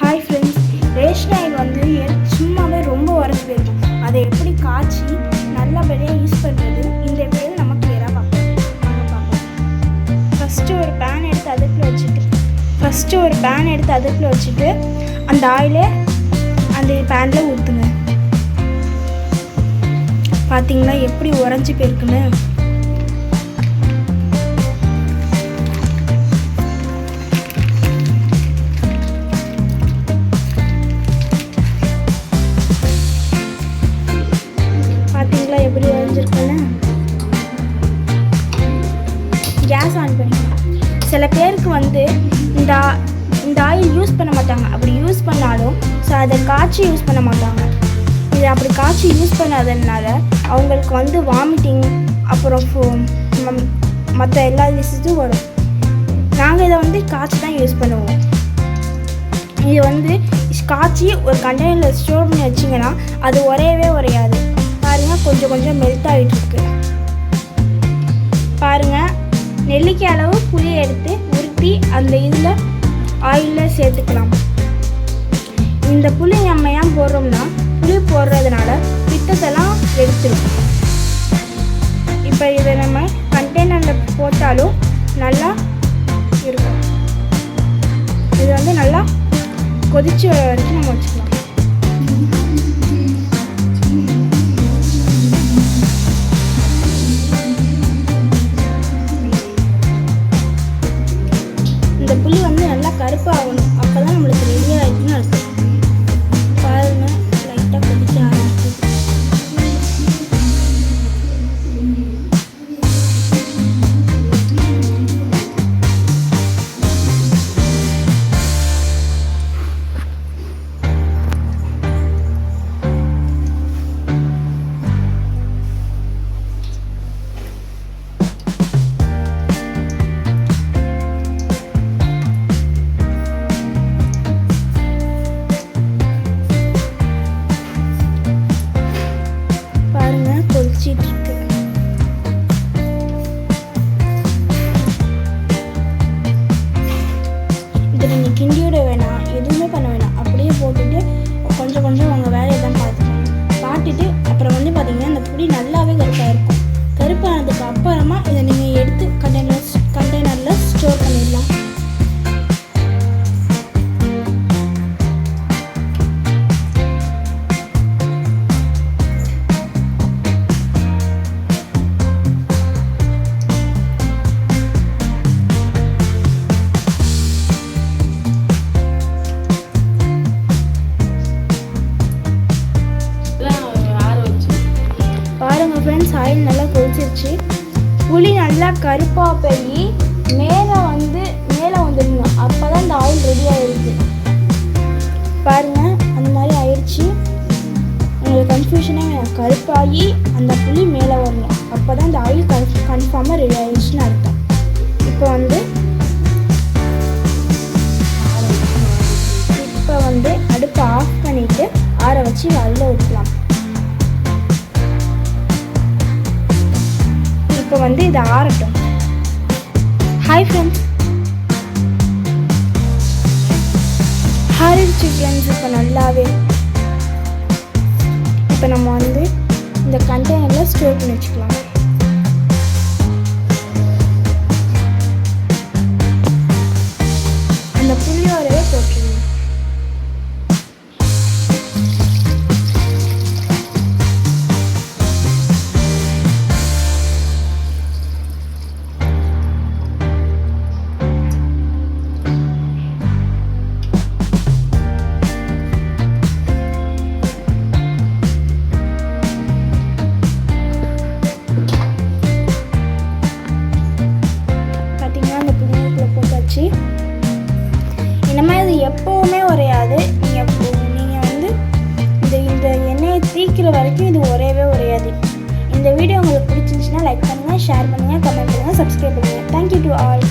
Hi friends, ration oil வந்து சும்மாவே ரொம்ப உரைச்சி போயிருக்கும். அதை எப்படி காய்ச்சி நல்லபடியாக யூஸ் பண்ணுறது இந்த வீடியோவில் நம்ம கிளியராக பார்ப்போம். ஃபஸ்ட்டு ஒரு பேன் எடுத்து அடுப்பில் வச்சுட்டு அந்த ஆயிலே அந்த பேனில் ஊற்றுங்க. பார்த்தீங்களா எப்படி உரைஞ்சி போயிருக்குன்னு. எப்படி வரைஞ்சிருக்குன்னு. கேஸ் ஆன் பண்ணிக்கலாம். சில பேருக்கு வந்து இந்த ஆயில் யூஸ் பண்ண மாட்டாங்க. அப்படி யூஸ் பண்ணாலும் அதை காய்ச்சி யூஸ் பண்ண மாட்டாங்க. இதை அப்படி காய்ச்சி யூஸ் பண்ணாததுனால அவங்களுக்கு வந்து வாமிட்டிங் அப்புறம் மற்ற எல்லா டிசீஸும் வரும். நாங்கள் இதை வந்து காய்ச்சி தான் யூஸ் பண்ணுவோம். இது வந்து காய்ச்சி ஒரு கண்டெய்னரில் ஸ்டோர் பண்ணி வச்சிங்கன்னா அது உரையவே உரையாது. பாருங்கள், கொஞ்சம் மெல்ட் ஆகிட்டுருக்கு. பாருங்கள், நெல்லிக்காய் அளவு புளி எடுத்து உருட்டி அந்த இதில் ஆயிலில் சேர்த்துக்கலாம். இந்த புளி நம்ம ஏன் போடுறோம்னா, புளி போடுறதுனால பித்தத்தெல்லாம் எடுத்துடும். இப்போ இதை நம்ம கண்டெய்னரில் போட்டாலும் நல்லா இருக்கும். இது வந்து நல்லா கொதிச்சு வரைக்கும் நம்ம வச்சுக்கலாம். இந்த புளி வந்து நல்லா கருப்பாகணும். அப்போ தான் நம்மளுக்கு ரெடி ஆகிடுச்சுன்னு அர்த்தம். பாருங்கள், லைட்டாக கொதிக்க ஆரம்பிச்சு. இதை நீங்கள் கிண்டிவிட வேணாம், எதுவுமே பண்ண வேணாம். அப்படியே போட்டுட்டு கொஞ்சம் உங்கள் வேலையை தான் பார்த்துட்டு அப்புறம் வந்து பார்த்தீங்கன்னா இந்த புளி நல்லாவே கருப்பாக இருக்கும். கருப்பானதுக்கு அப்புறமா இதை நீங்கள் எடுத்து கண்டெய்னரில் ஸ்டோர் பண்ணிடலாம். ஃப்ரெண்ட்ஸ், ஆயில் நல்லா கொதிச்சிருச்சு. புளி நல்லா கருப்பாக போய் மேலே வந்துடுங்க. அப்போ தான் இந்த ஆயில் ரெடி ஆகிடுது. பாருங்கள், அந்த மாதிரி ஆயிடுச்சு. உங்களுக்கு கன்ஃபியூஷனே கருப்பாகி அந்த புளி மேலே வரணும். அப்போ தான் இந்த ஆயில் கன்ஃபார்மாக ரெடி ஆகிடுச்சுன்னு அர்த்தம். இப்போ வந்து அடுப்பை ஆஃப் பண்ணிவிட்டு ஆற வச்சு வெளில ஊற்றலாம். இப்போ வந்து இது ஆறட்டும். ஹாய் ஃப்ரெண்ட்ஸ், ஆறிடுச்சு ஃப்ரெண்ட்ஸ். இப்போ நல்லாவே இப்போ நம்ம வந்து இந்த கண்டெய்னரில் ஸ்டோர் பண்ணி வச்சுக்கலாம். அந்த புளியோரவே போட்டுருங்க. இனிமேல் இது எப்போவுமே உரையாது. நீங்கள் வந்து இந்த எண்ணெயை தீக்கிற வரைக்கும் இது உரையாது. இந்த வீடியோ உங்களுக்கு பிடிச்சிருந்துச்சுன்னா லைக் பண்ணுங்கள், ஷேர் பண்ணுங்கள், கமெண்ட் பண்ணுங்கள், சப்ஸ்கிரைப் பண்ணுங்கள். Thank you to all.